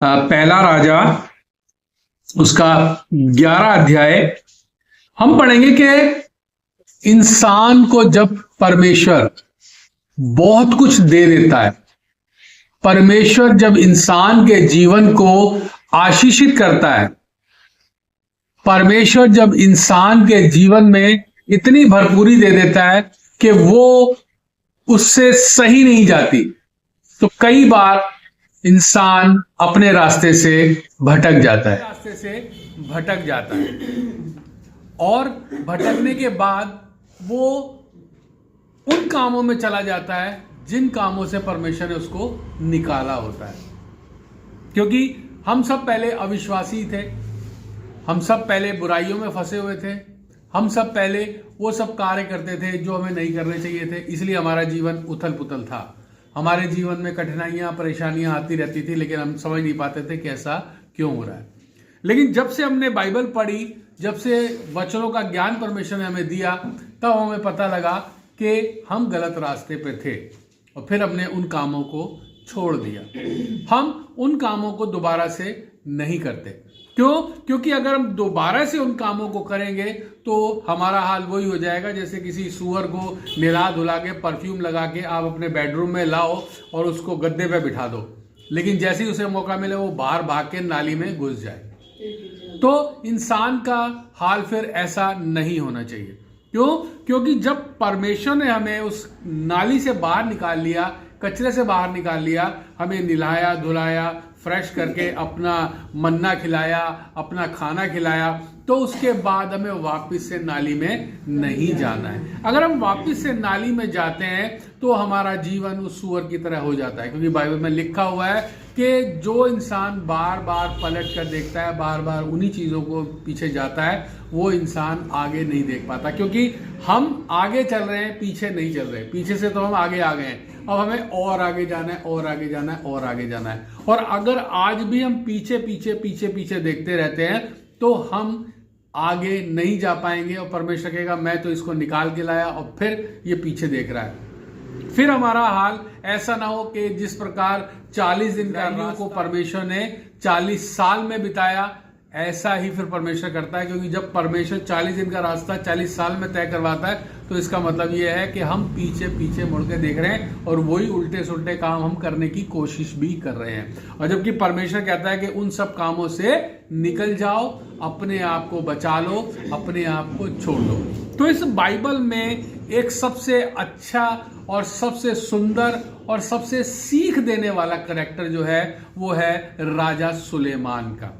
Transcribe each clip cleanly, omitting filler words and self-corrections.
पहला राजा उसका 11 अध्याय हम पढ़ेंगे कि इंसान को जब परमेश्वर बहुत कुछ दे देता है, परमेश्वर जब इंसान के जीवन को आशीषित करता है, परमेश्वर जब इंसान के जीवन में इतनी भरपूरी दे देता है कि वो उससे सही नहीं जाती, तो कई बार इंसान अपने रास्ते से भटक जाता है और भटकने के बाद वो उन कामों में चला जाता है जिन कामों से परमेश्वर ने उसको निकाला होता है। क्योंकि हम सब पहले अविश्वासी थे, हम सब पहले बुराइयों में फंसे हुए थे, हम सब पहले वो सब कार्य करते थे जो हमें नहीं करने चाहिए थे, इसलिए हमारा जीवन उथल पुथल था। हमारे जीवन में कठिनाइयां परेशानियां आती रहती थी, लेकिन हम समझ नहीं पाते थे कि ऐसा क्यों हो रहा है। लेकिन जब से हमने बाइबल पढ़ी, जब से वचनों का ज्ञान परमेश्वर ने हमें दिया, तब हमें पता लगा कि हम गलत रास्ते पे थे और फिर हमने उन कामों को छोड़ दिया। हम उन कामों को दोबारा से नहीं करते। क्यों? क्योंकि अगर हम दोबारा से उन कामों को करेंगे तो हमारा हाल वही हो जाएगा जैसे किसी सूअर को नहला धुला के परफ्यूम लगा के आप अपने बेडरूम में लाओ और उसको गद्दे पे बिठा दो, लेकिन जैसे ही उसे मौका मिले वो बाहर भाग के नाली में घुस जाए। तो इंसान का हाल फिर ऐसा नहीं होना चाहिए। क्यों? क्योंकि जब परमेश्वर ने हमें उस नाली से बाहर निकाल लिया, कचरे से बाहर निकाल लिया, हमें नहलाया धुलाया, फ्रेश करके अपना मन्ना खिलाया, अपना खाना खिलाया, तो उसके बाद हमें वापस से नाली में नहीं जाना है। अगर हम वापस से नाली में जाते हैं तो हमारा जीवन उस सूअर की तरह हो जाता है। क्योंकि बाइबल में लिखा हुआ है कि जो इंसान बार बार पलट कर देखता है, बार बार उन्हीं चीजों को पीछे जाता है, वो इंसान आगे नहीं देख पाता। क्योंकि हम आगे चल रहे हैं, पीछे नहीं चल रहे। पीछे से तो हम आगे आ गए हैं, अब हमें और आगे जाना है, और आगे जाना है, और आगे जाना है। और अगर आज भी हम पीछे पीछे पीछे पीछे देखते रहते हैं तो हम आगे नहीं जा पाएंगे और परमेश्वर कहेगा मैं तो इसको निकाल के लाया और फिर ये पीछे देख रहा है। फिर हमारा हाल ऐसा ना हो कि जिस प्रकार 40 दिन का को परमेश्वर ने 40 साल में बिताया, ऐसा ही फिर परमेश्वर करता है। क्योंकि जब परमेश्वर 40 दिन का रास्ता 40 साल में तय करवाता है तो इसका मतलब यह है कि हम पीछे पीछे मुड़ के देख रहे हैं और वही उल्टे सुल्टे काम हम करने की कोशिश भी कर रहे हैं। और जबकि परमेश्वर कहता है कि उन सब कामों से निकल जाओ, अपने आप को बचा लो, अपने आप को छोड़ दो। तो इस बाइबल में एक सबसे अच्छा और सबसे सुंदर और सबसे सीख देने वाला कैरेक्टर जो है वो है राजा सुलेमान का।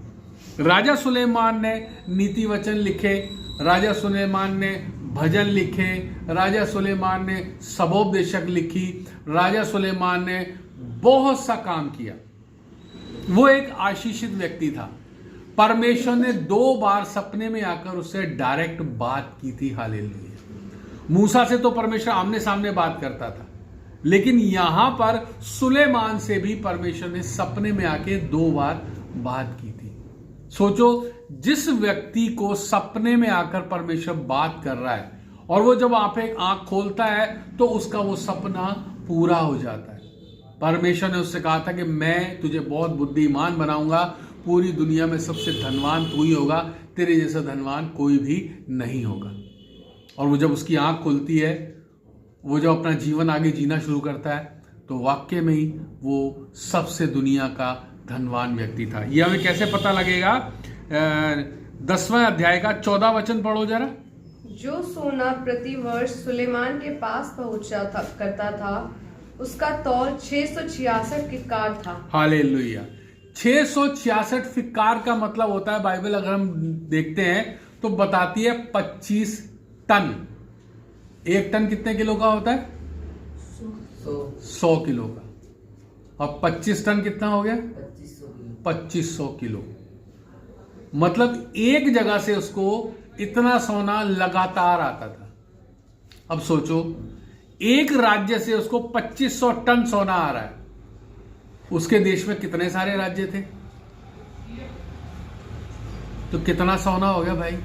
राजा सुलेमान ने नीति वचन लिखे, राजा सुलेमान ने भजन लिखे, राजा सुलेमान ने सबोपदेशक लिखी, राजा सुलेमान ने बहुत सा काम किया। वो एक आशीषित व्यक्ति था। परमेश्वर ने 2 बार सपने में आकर उससे डायरेक्ट बात की थी। हालेलुया। मूसा से तो परमेश्वर आमने सामने बात करता था, लेकिन यहां पर सुलेमान से भी परमेश्वर ने सपने में आके 2 बार बात की थी। सोचो, जिस व्यक्ति को सपने में आकर परमेश्वर बात कर रहा है और वो जब आंख खोलता है तो उसका वो सपना पूरा हो जाता है। परमेश्वर ने उससे कहा था कि मैं तुझे बहुत बुद्धिमान बनाऊंगा, पूरी दुनिया में सबसे धनवान तू ही होगा, तेरे जैसा धनवान कोई भी नहीं होगा। और वो जब उसकी आंख खुलती है, वो जब अपना जीवन आगे जीना शुरू करता है, तो वाकई में ही वो सबसे दुनिया का धनवान व्यक्ति था। यह हमें कैसे पता लगेगा? 10वां अध्याय का 14 वचन पढ़ो जरा। जो सोना प्रति वर्ष सुलेमान के पास करता था, उसका तौल 666 फिक्कार था। हालेलुया। 666 फिक्कार का मतलब होता है, बाइबल अगर हम देखते हैं तो बताती है 25 टन। 1 टन कितने किलो का होता है? 100 किलो का। और 25 टन कितना हो गया? 2500 किलो। मतलब एक जगह से उसको इतना सोना लगातार आता था। अब सोचो, एक राज्य से उसको 2500 टन सोना आ रहा है। उसके देश में कितने सारे राज्य थे? तो कितना सोना हो गया भाई?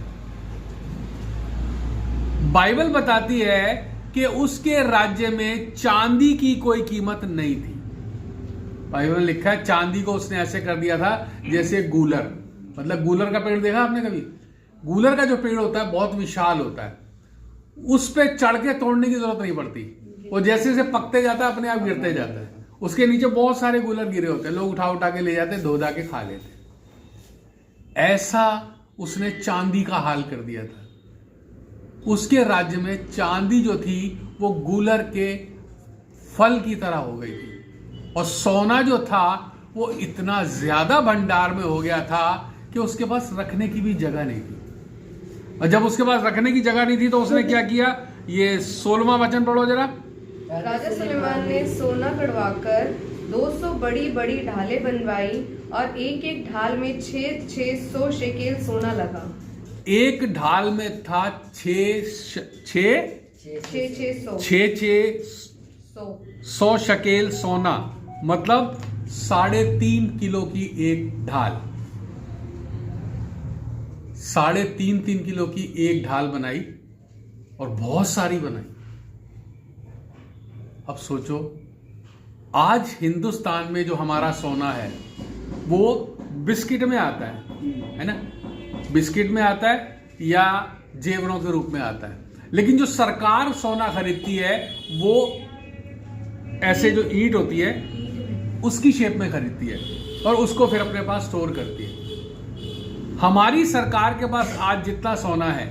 बाइबल बताती है कि उसके राज्य में चांदी की कोई कीमत नहीं थी। बाइबल में लिखा है चांदी को उसने ऐसे कर दिया था जैसे गूलर, मतलब गूलर का पेड़ देखा आपने कभी? गूलर का जो पेड़ होता है बहुत विशाल होता है, उस पे चढ़ के तोड़ने की जरूरत नहीं पड़ती, वो जैसे जैसे पकते जाता है अपने आप गिरते जाता है। उसके नीचे बहुत सारे गूलर गिरे होते हैं, लोग उठा उठा के ले जाते, धो धा के खा लेते। ऐसा उसने चांदी का हाल कर दिया था। उसके राज्य में चांदी जो थी वो गूलर के फल की तरह हो गई थी, और सोना जो था वो इतना ज्यादा भंडार में हो गया था कि उसके पास रखने की भी जगह नहीं थी। और जब उसके पास रखने की जगह नहीं थी तो उसने क्या किया? ये 16वां वचन पढ़ो जरा। राजा सुलेमान ने सोना कड़वाकर 200 बड़ी बड़ी ढालें बनवाई और एक एक ढाल में 600 शेकेल सोना लगा। एक ढाल में था 600 शकेल सोना, मतलब 3.5 किलो की एक ढाल। 3.5 किलो की एक ढाल बनाई और बहुत सारी बनाई। अब सोचो, आज हिंदुस्तान में जो हमारा सोना है वो बिस्किट में आता है ना? बिस्किट में आता है या जेवरों के रूप में आता है, लेकिन जो सरकार सोना खरीदती है वो ऐसे जो ईंट होती है उसकी शेप में खरीदती है और उसको फिर अपने पास स्टोर करती है। हमारी सरकार के पास आज जितना सोना है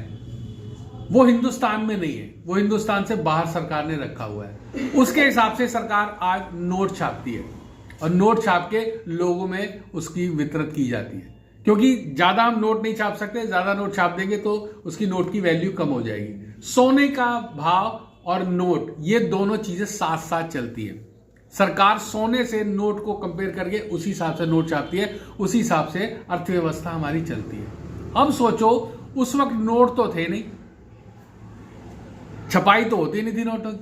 वो हिंदुस्तान में नहीं है, वो हिंदुस्तान से बाहर सरकार ने रखा हुआ है। उसके हिसाब से सरकार आज नोट छापती है और नोट छाप के लोगों में उसकी वितरित की जाती है, क्योंकि ज्यादा हम नोट नहीं छाप सकते, ज्यादा नोट छाप देंगे तो उसकी नोट की वैल्यू कम हो जाएगी। सोने का भाव और नोट, ये दोनों चीजें साथ साथ चलती है। सरकार सोने से नोट को कंपेयर करके उसी हिसाब से नोट छापती है, उसी हिसाब से अर्थव्यवस्था हमारी चलती है। अब सोचो, उस वक्त नोट तो थे नहीं, छपाई तो होती नहीं थी नोटों की।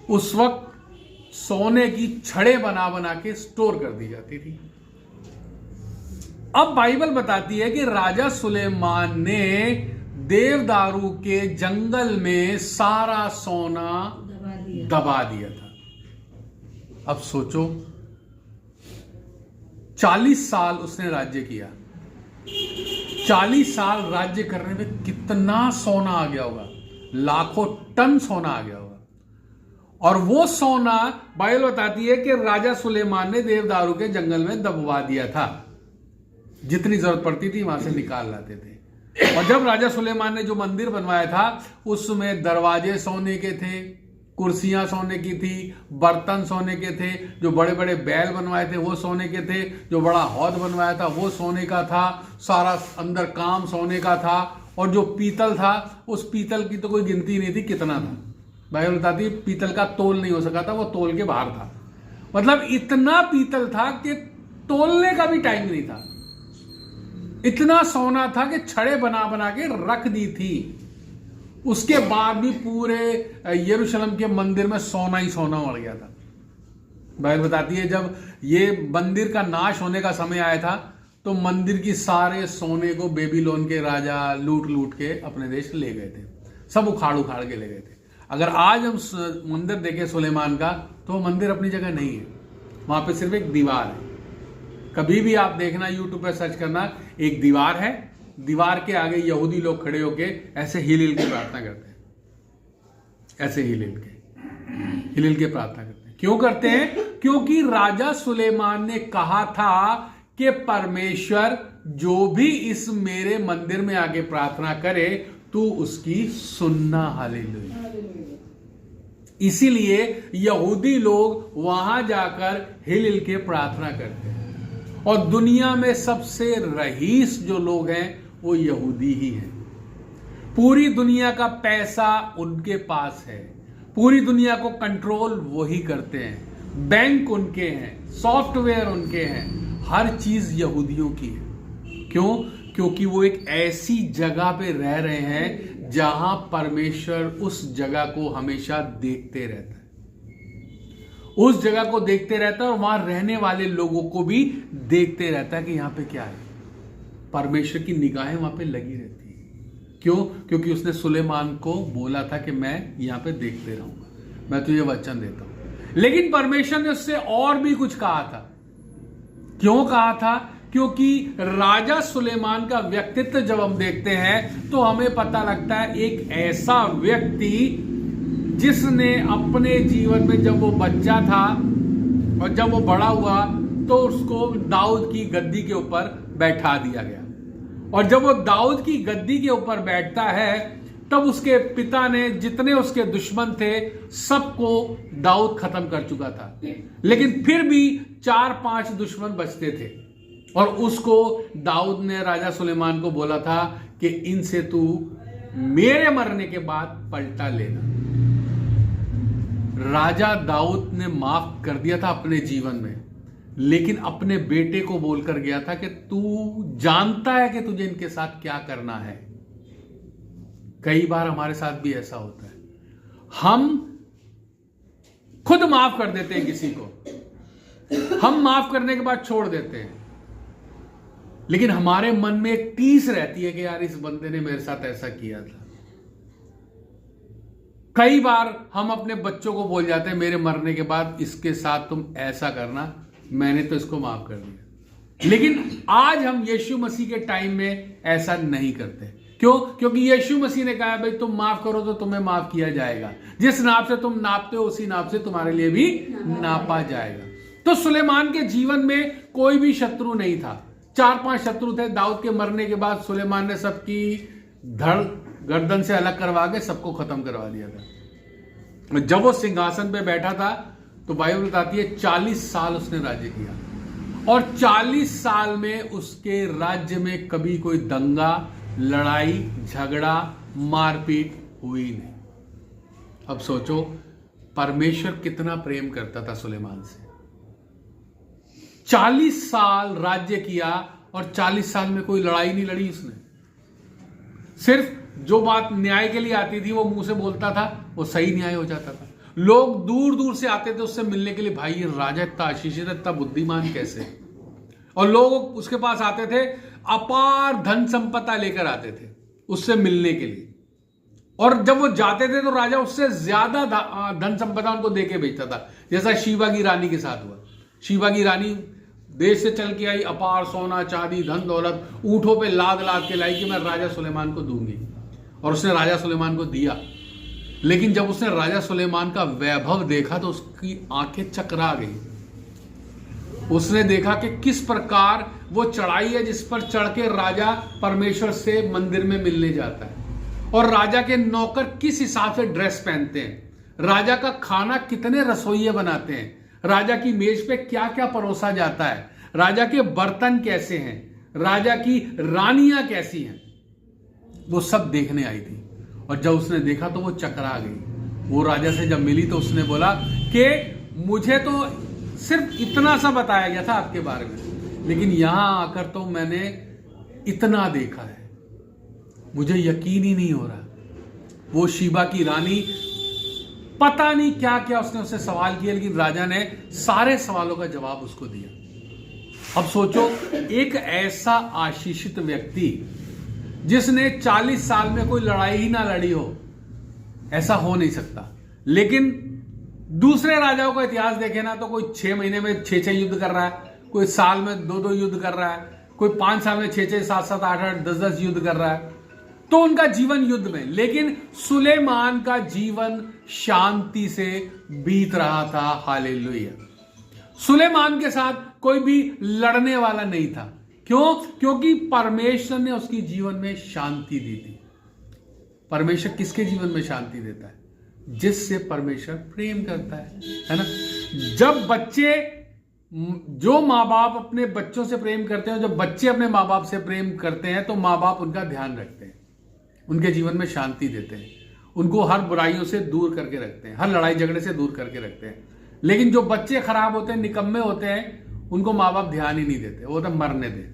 उस वक्त सोने की छड़े बना बना के स्टोर कर दी जाती थी। अब बाइबल बताती है कि राजा सुलेमान ने देवदारू के जंगल में सारा सोना दबा दिया था। अब सोचो, 40 साल उसने राज्य किया। 40 साल राज्य करने में कितना सोना आ गया होगा, लाखों टन सोना आ गया होगा। और वो सोना बाइबल बताती है कि राजा सुलेमान ने देवदारू के जंगल में दबवा दिया था। जितनी जरूरत पड़ती थी वहां से निकाल लाते थे। और जब राजा सुलेमान ने जो मंदिर बनवाया था उसमें दरवाजे सोने के थे, कुर्सियां सोने की थी, बर्तन सोने के थे, जो बड़े बड़े बैल बनवाए थे वो सोने के थे, जो बड़ा हौद बनवाया था वो सोने का था, सारा अंदर काम सोने का था। और जो पीतल था, उस पीतल की तो कोई गिनती नहीं थी कितना था। बाइबल बताती है पीतल का तोल नहीं हो सका था, वो तोल के बाहर था। मतलब इतना पीतल था कि तोलने का भी टाइम नहीं था। इतना सोना था कि छड़े बना बना के रख दी थी। उसके बाद भी पूरे यरूशलेम के मंदिर में सोना ही सोना मर गया था। बाइबल बताती है जब ये मंदिर का नाश होने का समय आया था तो मंदिर की सारे सोने को बेबीलोन के राजा लूट लूट के अपने देश ले गए थे, सब उखाड़ उखाड़ के ले गए थे। अगर आज हम मंदिर देखें सुलेमान का तो वो मंदिर अपनी जगह नहीं है, वहां पे सिर्फ एक दीवार है। कभी भी आप देखना, यूट्यूब पे सर्च करना, एक दीवार है, दीवार के आगे यहूदी लोग खड़े होके ऐसे हिल हिल के प्रार्थना करते हैं, ऐसे हिल हिल के प्रार्थना करते हैं। क्यों करते हैं? क्योंकि राजा सुलेमान ने कहा था कि परमेश्वर जो भी इस मेरे मंदिर में आके प्रार्थना करे तू उसकी सुनना। हालेलुया। इसीलिए यहूदी लोग वहां जाकर हिल हिल के प्रार्थना करते हैं। और दुनिया में सबसे रईस जो लोग हैं वो यहूदी ही हैं। पूरी दुनिया का पैसा उनके पास है, पूरी दुनिया को कंट्रोल वही करते हैं, बैंक उनके हैं, सॉफ्टवेयर उनके हैं, हर चीज यहूदियों की है। क्यों? क्योंकि वो एक ऐसी जगह पे रह रहे हैं जहां परमेश्वर उस जगह को हमेशा देखते रहता है, उस जगह को देखते रहता है और वहां रहने वाले लोगों को भी देखते रहता है कि यहां पे क्या है। परमेश्वर की निगाहें वहां पे लगी रहती है। क्यों? क्योंकि उसने सुलेमान को बोला था कि मैं यहां पे देखते रहूंगा, मैं तुझे वचन देता हूं। लेकिन परमेश्वर ने उससे और भी कुछ कहा था। क्यों कहा था? क्योंकि राजा सुलेमान का व्यक्तित्व जब हम देखते हैं तो हमें पता लगता है एक ऐसा व्यक्ति जिसने अपने जीवन में, जब वो बच्चा था और जब वो बड़ा हुआ तो उसको दाऊद की गद्दी के ऊपर बैठा दिया गया, और जब वो दाऊद की गद्दी के ऊपर बैठता है तब उसके पिता ने जितने उसके दुश्मन थे सबको दाऊद खत्म कर चुका था, लेकिन फिर भी 4-5 दुश्मन बचते थे, और उसको दाऊद ने राजा सुलेमान को बोला था कि इनसे तू मेरे मरने के बाद पलटा लेना। राजा दाऊद ने माफ कर दिया था अपने जीवन में, लेकिन अपने बेटे को बोलकर गया था कि तू जानता है कि तुझे इनके साथ क्या करना है। कई बार हमारे साथ भी ऐसा होता है, हम खुद माफ कर देते हैं किसी को, हम माफ करने के बाद छोड़ देते हैं, लेकिन हमारे मन में एक टीस रहती है कि यार इस बंदे ने मेरे साथ ऐसा किया था। कई बार हम अपने बच्चों को बोल जाते हैं मेरे मरने के बाद इसके साथ तुम ऐसा करना, मैंने तो इसको माफ कर दिया, लेकिन आज हम यीशु मसीह के टाइम में ऐसा नहीं करते। क्यों? क्योंकि यीशु मसीह ने कहा भाई तुम माफ करो तो तुम्हें माफ किया जाएगा, जिस नाप से तुम नापते हो उसी नाप से तुम्हारे लिए भी नापा जाएगा। तो सुलेमान के जीवन में कोई भी शत्रु नहीं था, 4-5 शत्रु थे। दाऊद के मरने के बाद सुलेमान ने सबकी धड़ गर्दन से अलग करवा के सबको खत्म करवा दिया था। जब वो सिंहासन पे बैठा था तो बाइबल बताती है 40 साल उसने राज्य किया, और 40 साल में उसके राज्य में कभी कोई दंगा, लड़ाई, झगड़ा, मारपीट हुई नहीं। अब सोचो परमेश्वर कितना प्रेम करता था सुलेमान से। 40 साल राज्य किया और 40 साल में कोई लड़ाई नहीं लड़ी उसने। सिर्फ जो बात न्याय के लिए आती थी वो मुंह से बोलता था, वो सही न्याय हो जाता था। लोग दूर दूर से आते थे उससे मिलने के लिए, भाई ये राजा इतना आशीषित है, इतना बुद्धिमान कैसे? और लोग उसके पास आते थे, अपार धन संपत्ति लेकर आते थे उससे मिलने के लिए, और जब वो जाते थे तो राजा उससे ज्यादा धन संपदा उनको देके भेजता था, जैसा शीबा की रानी के साथ हुआ। शीबा की रानी देश से चल के आई, अपार सोना चांदी धन दौलत ऊंटों पे लाद लाद के लाई कि मैं राजा सुलेमान को दूंगी, और उसने राजा सुलेमान को दिया। लेकिन जब उसने राजा सुलेमान का वैभव देखा तो उसकी आंखें चकरा गई। उसने देखा कि किस प्रकार वो चढ़ाई है जिस पर चढ़ के राजा परमेश्वर से मंदिर में मिलने जाता है, और राजा के नौकर किस हिसाब से ड्रेस पहनते हैं, राजा का खाना कितने रसोइये बनाते हैं, राजा की मेज पे क्या क्या परोसा जाता है, राजा के बर्तन कैसे हैं, राजा की रानियां कैसी हैं, वो सब देखने आई थी। और जब उसने देखा तो वो चकरा गई। वो राजा से जब मिली तो उसने बोला कि मुझे तो सिर्फ इतना सा बताया गया था आपके बारे में, लेकिन यहां आकर तो मैंने इतना देखा है, मुझे यकीन ही नहीं हो रहा। वो शीबा की रानी, पता नहीं क्या क्या उसने उससे सवाल किया, लेकिन राजा ने सारे सवालों का जवाब उसको दिया। अब सोचो एक ऐसा आशीषित व्यक्ति जिसने 40 साल में कोई लड़ाई ही ना लड़ी हो, ऐसा हो नहीं सकता। लेकिन दूसरे राजाओं का इतिहास देखें ना तो कोई 6 महीने में 6 युद्ध कर रहा है, कोई साल में 2 युद्ध कर रहा है, कोई 5 साल में 6 7 8 10 युद्ध कर रहा है। तो उनका जीवन युद्ध में, लेकिन सुलेमान का जीवन शांति से बीत रहा था। हालेलुया। सुलेमान के साथ कोई भी लड़ने वाला नहीं था। क्यों? क्योंकि परमेश्वर ने उसकी जीवन में शांति दी थी। परमेश्वर किसके जीवन में शांति देता है? जिससे परमेश्वर प्रेम करता है ना। जब बच्चे, जो माँ बाप अपने बच्चों से प्रेम करते हैं, जब बच्चे अपने माँ बाप से प्रेम करते हैं तो माँ बाप उनका ध्यान रखते हैं, उनके जीवन में शांति देते हैं, उनको हर बुराइयों से दूर करके रखते हैं, हर लड़ाई झगड़े से दूर करके रखते हैं। लेकिन जो बच्चे खराब होते हैं, निकम्मे होते हैं, उनको माँ बाप ध्यान ही नहीं देते, वो तो मरने दे,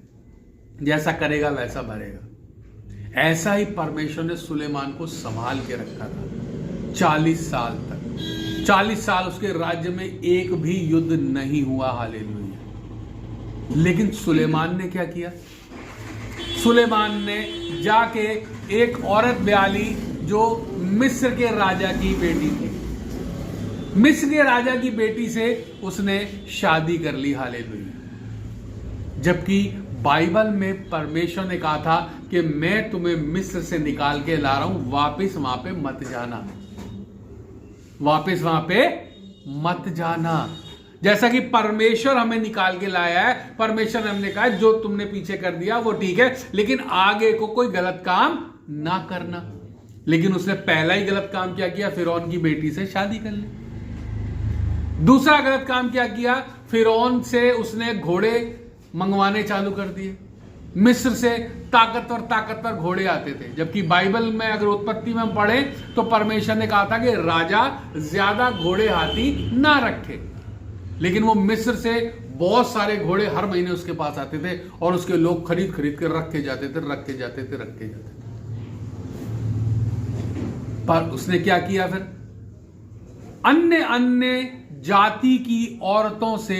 जैसा करेगा वैसा भरेगा। ऐसा ही परमेश्वर ने सुलेमान को संभाल के रखा था 40 साल तक। 40 साल उसके राज्य में एक भी युद्ध नहीं हुआ। हालेलुया। लेकिन सुलेमान ने क्या किया? सुलेमान ने जाके एक औरत ब्याह ली जो मिस्र के राजा की बेटी थी। मिस्र के राजा की बेटी से उसने शादी कर ली। हालेलुया। जबकि बाइबल में परमेश्वर ने कहा था कि मैं तुम्हें मिस्र से निकाल के ला रहा हूं, वापस वहां पे मत जाना, वापस वहां पे मत जाना। जैसा कि परमेश्वर हमें निकाल के लाया है, परमेश्वर ने हमने कहा जो तुमने पीछे कर दिया वो ठीक है, लेकिन आगे को कोई गलत काम ना करना। लेकिन उसने पहला ही गलत काम क्या किया? फिरौन की बेटी से शादी कर ली। दूसरा गलत काम क्या किया? फिरौन से उसने घोड़े मंगवाने चालू कर दिए। मिस्र से ताकतवर घोड़े आते थे, जबकि बाइबल में अगर उत्पत्ति में हम पढ़े तो परमेश्वर ने कहा था कि राजा ज्यादा घोड़े हाथी ना रखे। लेकिन वो मिस्र से बहुत सारे घोड़े हर महीने उसके पास आते थे और उसके लोग खरीद कर रखे जाते थे। पर उसने क्या किया फिर? अन्य जाति की औरतों से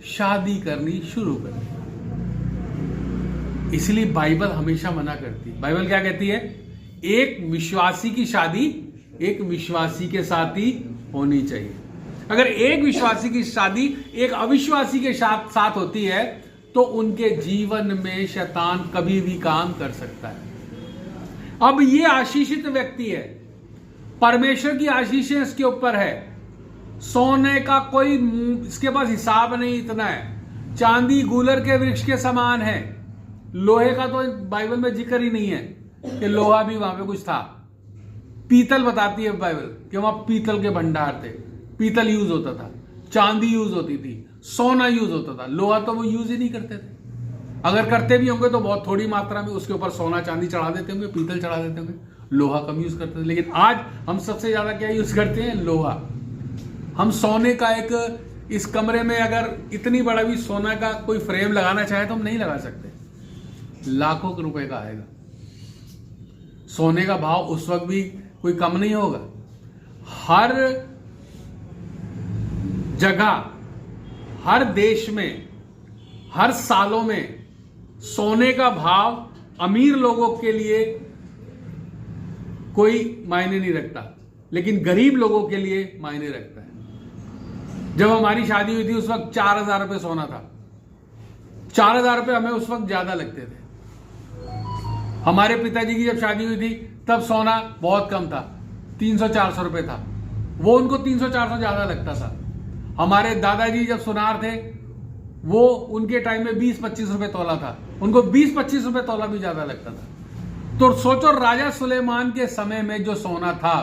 शादी करनी शुरू कर दी। इसलिए बाइबल हमेशा मना करती है। बाइबल क्या कहती है? एक विश्वासी की शादी एक विश्वासी के साथ ही होनी चाहिए। अगर एक विश्वासी की शादी एक अविश्वासी के साथ होती है तो उनके जीवन में शैतान कभी भी काम कर सकता है। अब ये आशीषित व्यक्ति है, परमेश्वर की आशीषें इसके ऊपर है, सोने का कोई इसके पास हिसाब नहीं इतना है, चांदी गूलर के वृक्ष के समान है। लोहे का तो बाइबल में जिक्र ही नहीं है कि लोहा भी वहां पे कुछ था। पीतल बताती है बाइबल कि वहां पीतल के भंडार थे, पीतल यूज होता था, चांदी यूज होती थी, सोना यूज होता था। लोहा तो वो यूज ही नहीं करते थे, अगर करते भी होंगे तो बहुत थोड़ी मात्रा में उसके ऊपर सोना चांदी चढ़ा देते होंगे, पीतल चढ़ा देते होंगे, लोहा कम यूज करते थे। लेकिन आज हम सबसे ज्यादा क्या यूज करते हैं? लोहा। हम सोने का एक इस कमरे में अगर इतनी बड़ा भी सोना का कोई फ्रेम लगाना चाहे तो हम नहीं लगा सकते, लाखों रुपए का आएगा। सोने का भाव उस वक्त भी कोई कम नहीं होगा। हर जगह, हर देश में, हर सालों में सोने का भाव अमीर लोगों के लिए कोई मायने नहीं रखता, लेकिन गरीब लोगों के लिए मायने रखता है। जब हमारी शादी हुई थी उस वक्त 4,000 रुपये सोना था। 4,000 रुपये हमें उस वक्त ज्यादा लगते थे। हमारे पिताजी की जब शादी हुई थी तब सोना बहुत कम था, 300-400 रुपये था। वो उनको 300-400 ज्यादा लगता था। हमारे दादाजी जब सुनार थे वो उनके टाइम में 20-25 रुपये तोला था, उनको 20-25 रुपये तोला भी ज्यादा लगता था। तो सोचो राजा सुलेमान के समय में जो सोना था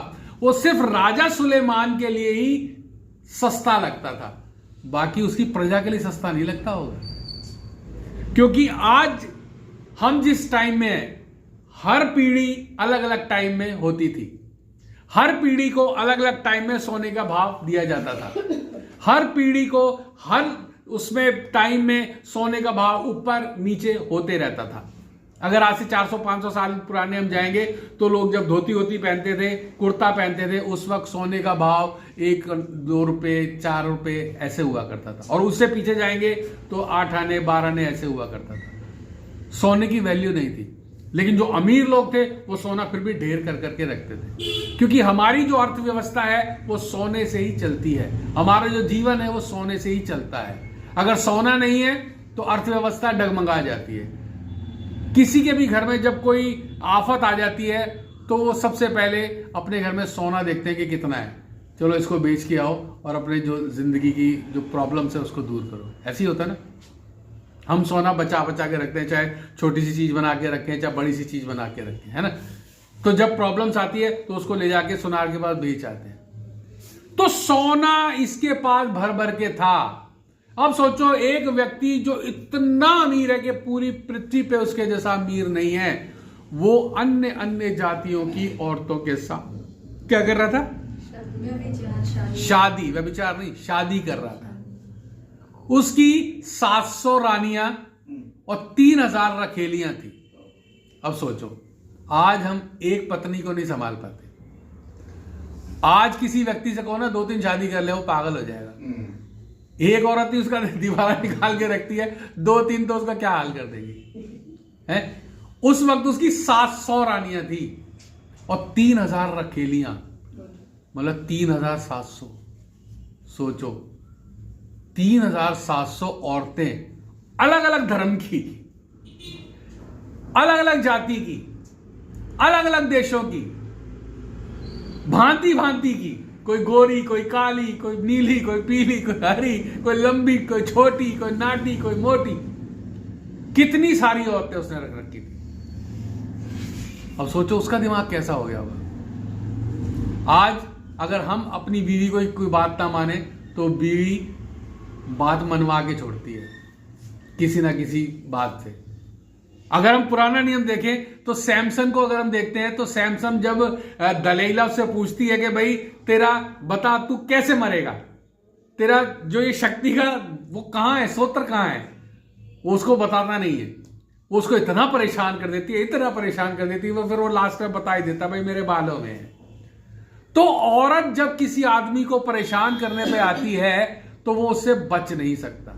वो सिर्फ राजा सुलेमान के लिए ही सस्ता लगता था, बाकी उसकी प्रजा के लिए सस्ता नहीं लगता होगा। क्योंकि आज हम जिस टाइम में हैं, हर पीढ़ी अलग अलग टाइम में होती थी। हर पीढ़ी को अलग अलग टाइम में सोने का भाव दिया जाता था। हर पीढ़ी को हर उसमें टाइम में सोने का भाव ऊपर नीचे होते रहता था। अगर आज से 400-500 साल पुराने हम जाएंगे तो लोग जब धोती होती पहनते थे, कुर्ता पहनते थे, उस वक्त सोने का भाव 1-2 रुपये 4 रुपये ऐसे हुआ करता था। और उससे पीछे जाएंगे तो 8 आने 12 आने ऐसे हुआ करता था। सोने की वैल्यू नहीं थी। लेकिन जो अमीर लोग थे वो सोना फिर भी ढेर कर करके रखते थे, क्योंकि हमारी जो अर्थव्यवस्था है वो सोने से ही चलती है। हमारा जो जीवन है वो सोने से ही चलता है। अगर सोना नहीं है तो अर्थव्यवस्था डगमगा जाती है। किसी के भी घर में जब कोई आफत आ जाती है तो वो सबसे पहले अपने घर में सोना देखते हैं कि कितना है, चलो इसको बेच के आओ और अपने जो जिंदगी की जो प्रॉब्लम्स है उसको दूर करो। ऐसे ही होता है ना। हम सोना बचा के रखते हैं, चाहे छोटी सी चीज बना के रखें चाहे बड़ी सी चीज बना के रखें, है ना। तो जब प्रॉब्लम्स आती है तो उसको ले जाके सुनार के पास बेच आते हैं। तो सोना इसके पास भर भर के था। अब सोचो एक व्यक्ति जो इतना अमीर है कि पूरी पृथ्वी पे उसके जैसा अमीर नहीं है, वो अन्य जातियों की औरतों के साथ क्या कर रहा था? शादी, व्यभिचार नहीं, शादी कर रहा था। उसकी 700 रानियां और 3,000 रखेलियां थी। अब सोचो आज हम एक पत्नी को नहीं संभाल पाते। आज किसी व्यक्ति से कहो ना 2-3 शादी कर ले, वो पागल हो जाएगा। एक औरत ही उसका दीवारा निकाल के रखती है, 2-3 तो उसका क्या हाल कर देगी, है। उस वक्त उसकी 700 रानियां थी और 3,000 रखेलियां, मतलब 3,700। सोचो 3,700 औरतें अलग अलग धर्म की, अलग अलग जाति की, अलग अलग देशों की, भांति भांति की, कोई गोरी, कोई काली, कोई नीली, कोई पीली, कोई हरी, कोई लंबी, कोई छोटी, कोई नाटी, कोई मोटी, कितनी सारी औरतें उसने रख रखी थी। अब सोचो उसका दिमाग कैसा हो गया होगा। आज अगर हम अपनी बीवी को कोई बात ना माने तो बीवी बात मनवा के छोड़ती है किसी ना किसी बात से। अगर हम पुराना नियम देखें तो सैमसन को अगर हम देखते हैं तो सैमसन जब दलीला से पूछती है कि भाई तेरा बता तू कैसे मरेगा, तेरा जो ये शक्ति का वो कहां है, सूत्र कहां है, वो उसको बताता नहीं है। वो उसको इतना परेशान कर देती है, इतना परेशान कर देती है, वो फिर वो लास्ट में बता ही देता भाई मेरे बालों में है। तो औरत जब किसी आदमी को परेशान करने पे आती है तो वो उससे बच नहीं सकता,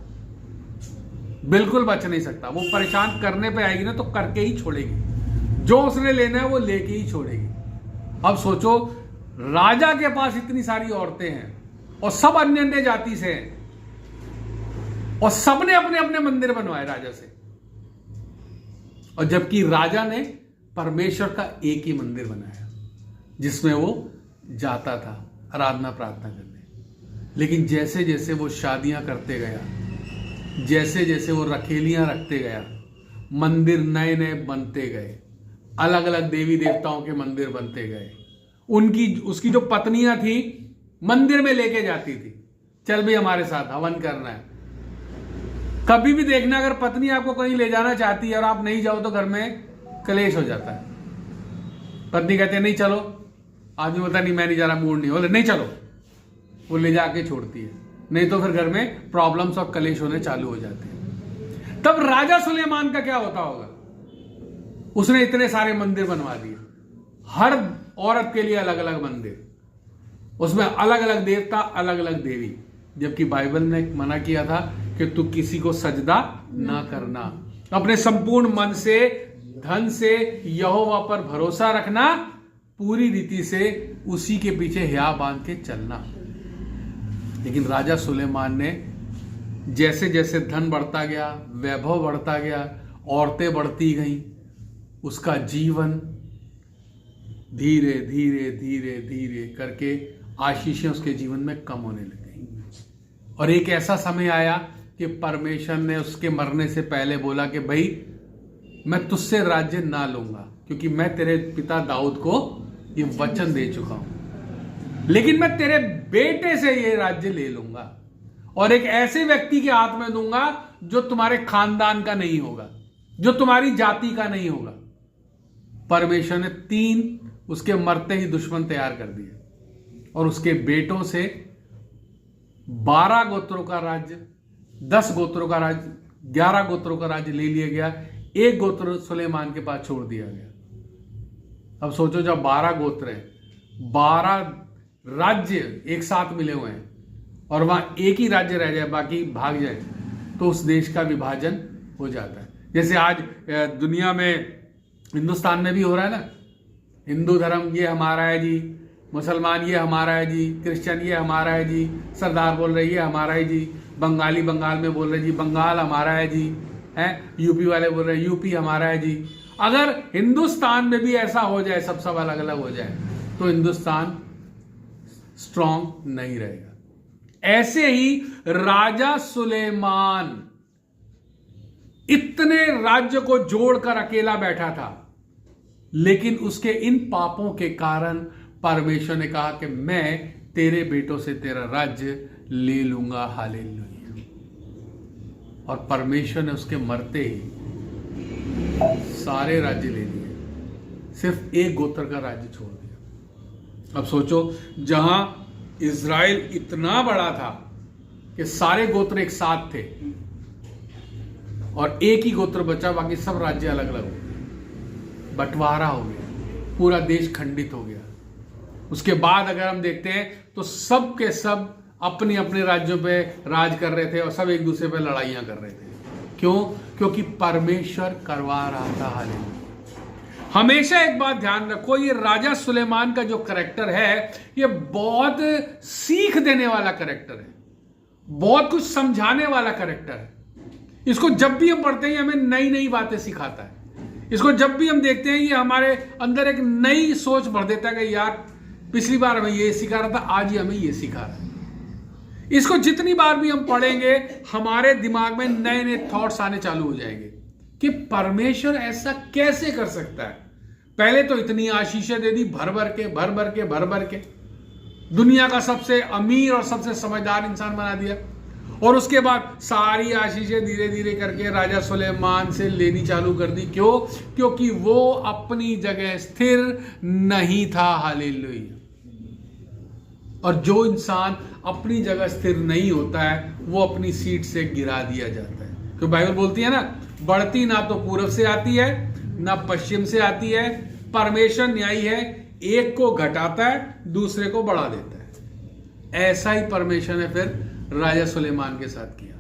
बिल्कुल बच नहीं सकता। वो परेशान करने पे आएगी ना तो करके ही छोड़ेगी, जो उसने लेना है वो लेके ही छोड़ेगी। अब सोचो राजा के पास इतनी सारी औरतें हैं और सब अन्य अन्य जाति से हैं और सबने अपने अपने मंदिर बनवाए राजा से, और जबकि राजा ने परमेश्वर का एक ही मंदिर बनाया जिसमें वो जाता था आराधना प्रार्थना करने। लेकिन जैसे जैसे वो शादियां करते गया, जैसे जैसे वो रखेलियां रखते गया, मंदिर नए नए बनते गए, अलग अलग देवी देवताओं के मंदिर बनते गए। उसकी जो पत्नियां थी मंदिर में लेके जाती थी, चल भी हमारे साथ हवन करना है। कभी भी देखना अगर पत्नी आपको कहीं ले जाना चाहती है और आप नहीं जाओ तो घर में कलेश हो जाता है। पत्नी कहते हैं नहीं चलो, आदमी बोलता नहीं मैं नहीं जा रहा, मूड नहीं, बोले नहीं चलो, वो ले जाके छोड़ती है। नहीं तो फिर घर में प्रॉब्लम्स और कलेश होने चालू हो जाते हैं। तब राजा सुलेमान का क्या होता होगा, उसने इतने सारे मंदिर बनवा दिए, हर औरत के लिए अलग अलग मंदिर, उसमें अलग अलग देवता, अलग अलग देवी। जबकि बाइबल ने मना किया था कि तू किसी को सजदा ना करना, अपने संपूर्ण मन से, धन से यहोवा पर भरोसा रखना, पूरी रीति से उसी के पीछे हिया बांध के चलना। लेकिन राजा सुलेमान ने जैसे जैसे धन बढ़ता गया, वैभव बढ़ता गया, औरतें बढ़ती गईं, उसका जीवन धीरे धीरे धीरे धीरे करके आशीषें उसके जीवन में कम होने लग गई। और एक ऐसा समय आया कि परमेश्वर ने उसके मरने से पहले बोला कि भाई मैं तुझसे राज्य ना लूंगा, क्योंकि मैं तेरे पिता दाऊद को ये वचन दे चुका हूं, लेकिन मैं तेरे बेटे से ये राज्य ले लूंगा और एक ऐसे व्यक्ति के हाथ में दूंगा जो तुम्हारे खानदान का नहीं होगा, जो तुम्हारी जाति का नहीं होगा। परमेश्वर ने 3 उसके मरते ही दुश्मन तैयार कर दिए और उसके बेटों से 12 गोत्रों का राज्य, 10 गोत्रों का राज्य, 11 गोत्रों का राज्य ले लिया गया। एक गोत्र सुलेमान के पास छोड़ दिया गया। अब सोचो जब 12 गोत्र हैं, 12 राज्य एक साथ मिले हुए हैं और वहां एक ही राज्य रह जाए, बाकी भाग जाए, तो उस देश का विभाजन हो जाता है। जैसे आज दुनिया में, हिंदुस्तान में भी हो रहा है ना, हिंदू धर्म ये हमारा है जी, मुसलमान ये हमारा है जी, क्रिश्चियन ये हमारा है जी, सरदार बोल रहे ये हमारा है जी, बंगाली बंगाल में बोल रहे जी बंगाल हमारा है जी, है यूपी वाले बोल रहे यूपी हमारा है जी। अगर हिंदुस्तान में भी ऐसा हो जाए, सब अलग अलग हो जाए, तो हिंदुस्तान स्ट्रांग नहीं रहेगा। ऐसे ही राजा सुलेमान इतने राज्य को जोड़कर अकेला बैठा था, लेकिन उसके इन पापों के कारण परमेश्वर ने कहा कि मैं तेरे बेटों से तेरा राज्य ले लूंगा। हालेलुया। और परमेश्वर ने उसके मरते ही सारे राज्य ले लिए, सिर्फ एक गोत्र का राज्य छोड़ दिया। अब सोचो जहां इज़राइल इतना बड़ा था कि सारे गोत्र एक साथ थे और एक ही गोत्र बचा, बाकी सब राज्य अलग अलग हो गए, बंटवारा हो गया, पूरा देश खंडित हो गया। उसके बाद अगर हम देखते हैं तो सब के सब अपने अपने राज्यों पे राज कर रहे थे और सब एक दूसरे पे लड़ाइयां कर रहे थे। क्यों? क्योंकि परमेश्वर करवा रहा था। हालेलुया। हमेशा एक बात ध्यान रखो, ये राजा सुलेमान का जो कैरेक्टर है, ये बहुत सीख देने वाला कैरेक्टर है, बहुत कुछ समझाने वाला कैरेक्टर है। इसको जब भी हम पढ़ते हैं ये हमें नई नई बातें सिखाता है। इसको जब भी हम देखते हैं ये हमारे अंदर एक नई सोच भर देता है कि यार पिछली बार हमें ये सिखा रहा था, आज ही हमें ये सिखा रहा है। इसको जितनी बार भी हम पढ़ेंगे हमारे दिमाग में नए नए थॉट्स आने चालू हो जाएंगे कि परमेश्वर ऐसा कैसे कर सकता है। पहले तो इतनी आशीषें दे दी, भर भर के दुनिया का सबसे अमीर और सबसे समझदार इंसान बना दिया, और उसके बाद सारी आशीषें धीरे धीरे करके राजा सुलेमान से लेनी चालू कर दी। क्यों? क्योंकि वो अपनी जगह स्थिर नहीं था। हालेलुया। और जो इंसान अपनी जगह स्थिर नहीं होता है वो अपनी सीट से गिरा दिया जाता है। तो बाइबल बोलती है ना, बढ़ती ना तो पूरब से आती है ना पश्चिम से आती है। परमेश्वर न्यायी है, एक को घटाता है दूसरे को बढ़ा देता है। ऐसा ही परमेश्वर ने फिर राजा सुलेमान के साथ किया।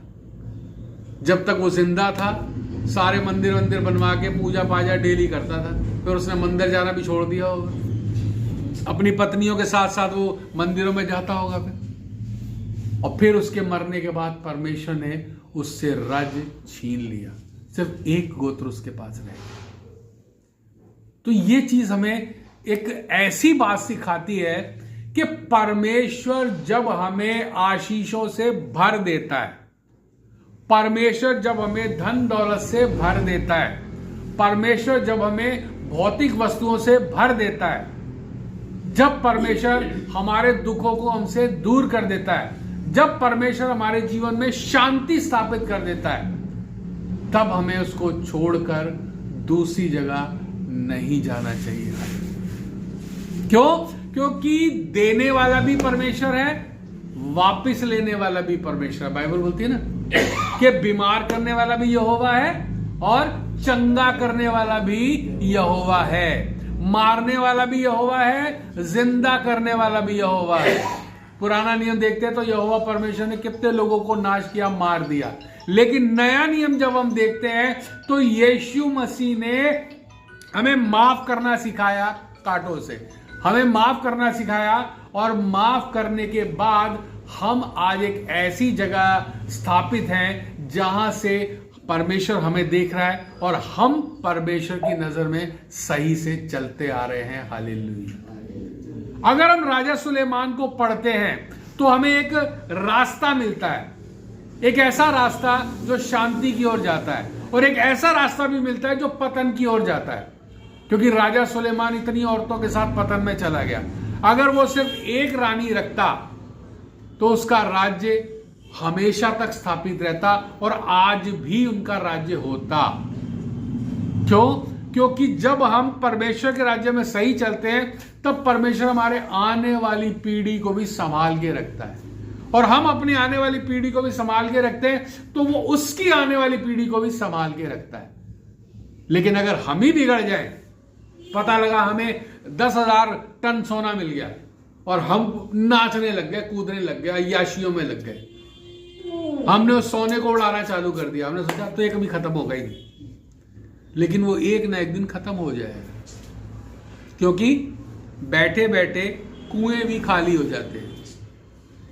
जब तक वो जिंदा था सारे मंदिर बनवा के पूजा पाजा डेली करता था, फिर उसने मंदिर जाना भी छोड़ दिया होगा, अपनी पत्नियों के साथ साथ वो मंदिरों में जाता होगा और फिर उसके मरने के बाद परमेश्वर ने उससे राज्य छीन लिया, सिर्फ एक गोत्र उसके पास रह गया। तो ये चीज हमें एक ऐसी बात सिखाती है कि परमेश्वर जब हमें आशीषों से भर देता है, परमेश्वर जब हमें धन दौलत से भर देता है, परमेश्वर जब हमें भौतिक वस्तुओं से भर देता है, जब परमेश्वर हमारे दुखों को हमसे दूर कर देता है, जब परमेश्वर हमारे जीवन में शांति स्थापित कर देता है, तब हमें उसको छोड़कर दूसरी जगह नहीं जाना चाहिए। क्यों? क्योंकि देने वाला भी परमेश्वर है, वापस लेने वाला भी परमेश्वर है। बाइबल बोलती है ना कि बीमार करने वाला भी यहोवा है और चंगा करने वाला भी यहोवा है, मारने वाला भी यहोवा है, जिंदा करने वाला भी यहोवा है। पुराना नियम देखते हैं तो यहोवा परमेश्वर ने कितने लोगों को नाश किया, मार दिया। लेकिन नया नियम जब हम देखते हैं तो यीशु मसीह ने हमें माफ करना सिखाया, कांटों से हमें माफ करना सिखाया, और माफ करने के बाद हम आज एक ऐसी जगह स्थापित हैं जहां से परमेश्वर हमें देख रहा है और हम परमेश्वर की नजर में सही से चलते आ रहे हैं। हालेलुया। अगर हम राजा सुलेमान को पढ़ते हैं तो हमें एक रास्ता मिलता है, एक ऐसा रास्ता जो शांति की ओर जाता है, और एक ऐसा रास्ता भी मिलता है जो पतन की ओर जाता है। क्योंकि राजा सुलेमान इतनी औरतों के साथ पतन में चला गया। अगर वो सिर्फ एक रानी रखता तो उसका राज्य हमेशा तक स्थापित रहता और आज भी उनका राज्य होता। क्यों? क्योंकि जब हम परमेश्वर के राज्य में सही चलते हैं तब परमेश्वर हमारे आने वाली पीढ़ी को भी संभाल के रखता है, और हम अपनी आने वाली पीढ़ी को भी संभाल के रखते हैं तो वो उसकी आने वाली पीढ़ी को भी संभाल के रखता है। लेकिन अगर हम ही बिगड़ जाए, पता लगा हमें 10,000 टन सोना मिल गया और हम नाचने लग गए, कूदने लग गए, अय्याशियों में लग गए, हमने उस सोने को उड़ाना चालू कर दिया, हमने सोचा तो ये कभी खत्म होगा ही नहीं। लेकिन वो एक ना एक दिन खत्म हो जाएगा, क्योंकि बैठे बैठे कुएं भी खाली हो जाते हैं।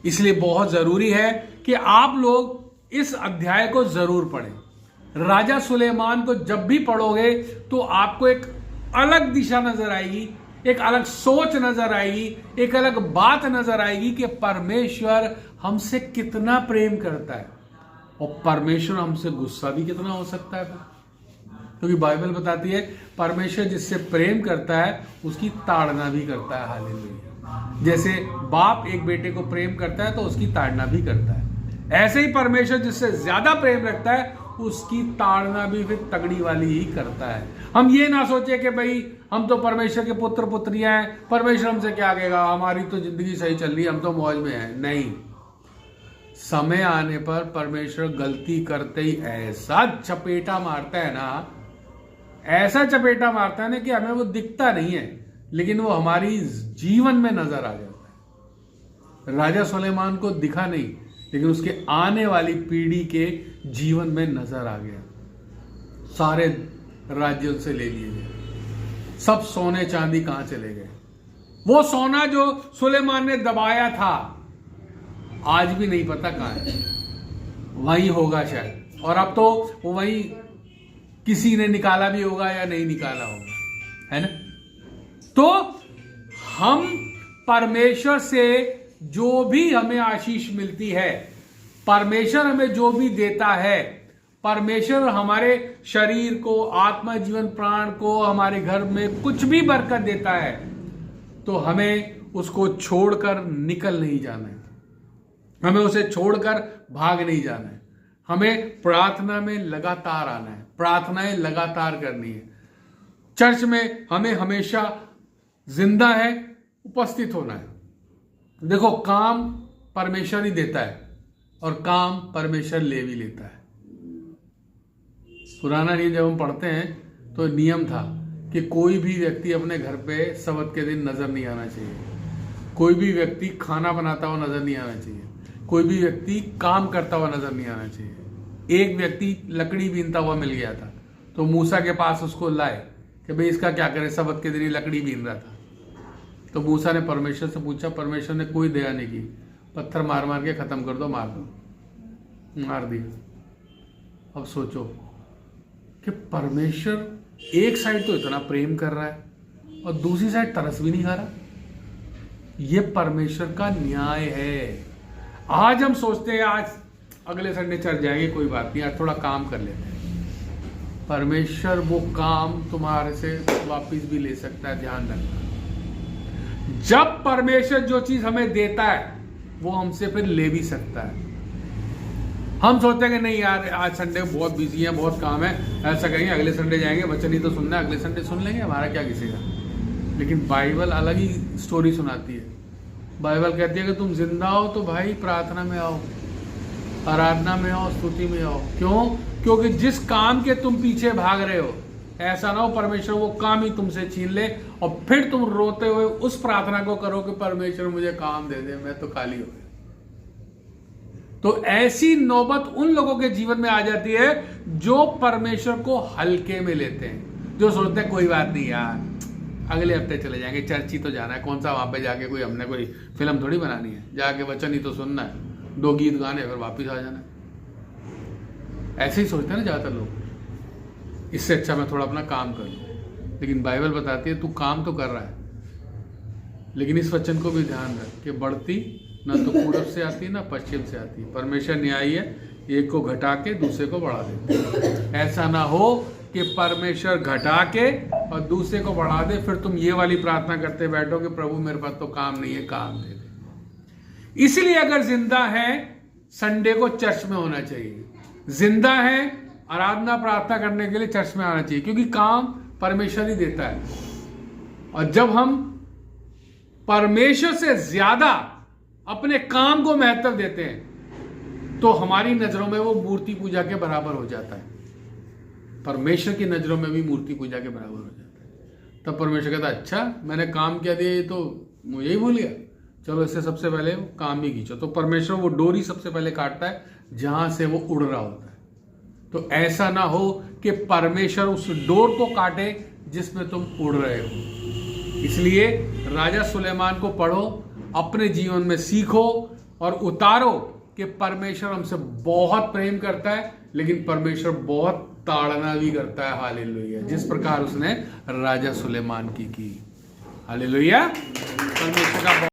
इसलिए बहुत जरूरी है कि आप लोग इस अध्याय को जरूर पढ़ें। राजा सुलेमान को जब भी पढ़ोगे तो आपको एक अलग दिशा नजर आएगी, एक अलग सोच नजर आएगी, एक अलग बात नजर आएगी कि परमेश्वर हमसे कितना प्रेम करता है और परमेश्वर हमसे गुस्सा भी कितना हो सकता है। क्योंकि बाइबल बताती है परमेश्वर जिससे प्रेम करता है उसकी ताड़ना भी करता है। हालेलुया। जैसे बाप एक बेटे को प्रेम करता है तो उसकी ताड़ना भी करता है, ऐसे ही परमेश्वर जिससे ज्यादा प्रेम रखता है उसकी ताड़ना भी फिर तगड़ी वाली ही करता है। हम ये ना सोचे कि भाई हम तो परमेश्वर के पुत्र पुत्रियां हैं, परमेश्वर हमसे क्या कहेगा, हमारी तो जिंदगी सही चल रही है, हम तो मौज में हैं। नहीं, समय आने पर परमेश्वर गलती करते ही ऐसा चपेटा मारता है ना, ऐसा चपेटा मारता है ना कि हमें वो दिखता नहीं है, लेकिन वो हमारी जीवन में नजर आ जाता है। राजा सुलेमान को दिखा नहीं, लेकिन उसके आने वाली पीढ़ी के जीवन में नजर आ गया। सारे राज्य उनसे ले लिए गए, सब सोने चांदी कहां चले गए। वो सोना जो सुलेमान ने दबाया था आज भी नहीं पता कहां है, वही होगा शायद। और अब तो वो वही किसी ने निकाला भी होगा या नहीं निकाला होगा, है ना। तो हम परमेश्वर से जो भी हमें आशीष मिलती है, परमेश्वर हमें जो भी देता है, परमेश्वर हमारे शरीर को, आत्मा, जीवन, प्राण को, हमारे घर में कुछ भी बरकत देता है, तो हमें उसको छोड़कर निकल नहीं जाना है, हमें उसे छोड़कर भाग नहीं जाना है। हमें प्रार्थना में लगातार आना है, प्रार्थनाएं लगातार करनी है। चर्च में हमें हमेशा जिंदा है उपस्थित होना है। देखो, काम परमेश्वर ही देता है और काम परमेश्वर ले भी लेता है। पुराना नियम जब हम पढ़ते हैं तो नियम था कि कोई भी व्यक्ति अपने घर पे सब्त के दिन नजर नहीं आना चाहिए, कोई भी व्यक्ति खाना बनाता हुआ नजर नहीं आना चाहिए, कोई भी व्यक्ति काम करता हुआ नजर नहीं आना चाहिए। एक व्यक्ति लकड़ी बीनता हुआ मिल गया था, तो मूसा के पास उसको लाए कि भाई इसका क्या करें, सब्त के दिन ही लकड़ी बीन रहा था। तो मूसा ने परमेश्वर से पूछा, परमेश्वर ने कोई दया नहीं की, पत्थर मार मार के खत्म कर दो, मार दो, मार दिया। अब सोचो कि परमेश्वर एक साइड तो इतना प्रेम कर रहा है और दूसरी साइड तरस भी नहीं खा रहा। ये परमेश्वर का न्याय है। आज हम सोचते हैं आज अगले संडे चर्च जाएंगे, कोई बात नहीं, आज थोड़ा काम कर लेते हैं। परमेश्वर वो काम तुम्हारे से वापस भी ले सकता है, ध्यान रखना। जब परमेश्वर जो चीज हमें देता है वो हमसे फिर ले भी सकता है। हम सोचते हैं कि नहीं यार, आज संडे बहुत बिजी है, बहुत काम है, ऐसा करेंगे अगले संडे जाएंगे, वचन ही तो सुनना है, अगले संडे सुन लेंगे, हमारा क्या किसी का। लेकिन बाइबल अलग ही स्टोरी सुनाती है। बाइबल कहती है कि तुम जिंदा हो तो भाई प्रार्थना में आओ, आराधना में आओ, स्तुति में आओ। क्यों? क्योंकि जिस काम के तुम पीछे भाग रहे हो, ऐसा ना हो परमेश्वर वो काम ही तुमसे छीन ले और फिर तुम रोते हुए उस प्रार्थना को करो कि परमेश्वर मुझे काम दे दे, मैं तो खाली हो गया। तो ऐसी नौबत उन लोगों के जीवन में आ जाती है जो परमेश्वर को हल्के में लेते हैं, जो सोचते हैं कोई बात नहीं यार, अगले हफ्ते चले जाएंगे, चर्च ही तो जाना है, कौन सा वहां पे जाके कोई हमने कोई फिल्म थोड़ी बनानी है, जाके वचन ही तो सुनना है, 2 गीत गाने फिर वापिस आ जाना है। ऐसे ही सोचते हैं ना ज्यादातर लोग। इससे अच्छा मैं थोड़ा अपना काम करूं। लेकिन बाइबल बताती है तू काम तो कर रहा है, लेकिन इस वचन को भी ध्यान रख कि बढ़ती ना तो पूरब से आती ना पश्चिम से आती। परमेश्वर न्यायी है, एक को घटा के दूसरे को बढ़ा देते। ऐसा ना हो कि परमेश्वर घटा के और दूसरे को बढ़ा दे, फिर तुम ये वाली प्रार्थना करते बैठो कि प्रभु मेरे पास तो काम नहीं है, काम दे दे। इसलिए अगर जिंदा है संडे को चर्च में होना चाहिए, जिंदा है आराधना प्रार्थना करने के लिए चर्च में आना चाहिए, क्योंकि काम परमेश्वर ही देता है। और जब हम परमेश्वर से ज्यादा अपने काम को महत्व देते हैं तो हमारी नजरों में वो मूर्ति पूजा के बराबर हो जाता है, परमेश्वर की नजरों में भी मूर्ति पूजा के बराबर हो जाता है। तब परमेश्वर कहता है अच्छा मैंने काम क्या दिया, ये तो मुझे ही भूल गया, चलो इससे सबसे पहले काम ही खींचो। तो परमेश्वर वो डोरी सबसे पहले काटता है जहां से वो उड़ रहा होता है। तो ऐसा ना हो कि परमेश्वर उस डोर को काटे जिसमें तुम उड़ रहे हो। इसलिए राजा सुलेमान को पढ़ो, अपने जीवन में सीखो और उतारो कि परमेश्वर हमसे बहुत प्रेम करता है, लेकिन परमेश्वर बहुत ताड़ना भी करता है। हालेलुया। जिस प्रकार उसने राजा सुलेमान की। हालेलुया। परमेश्वर का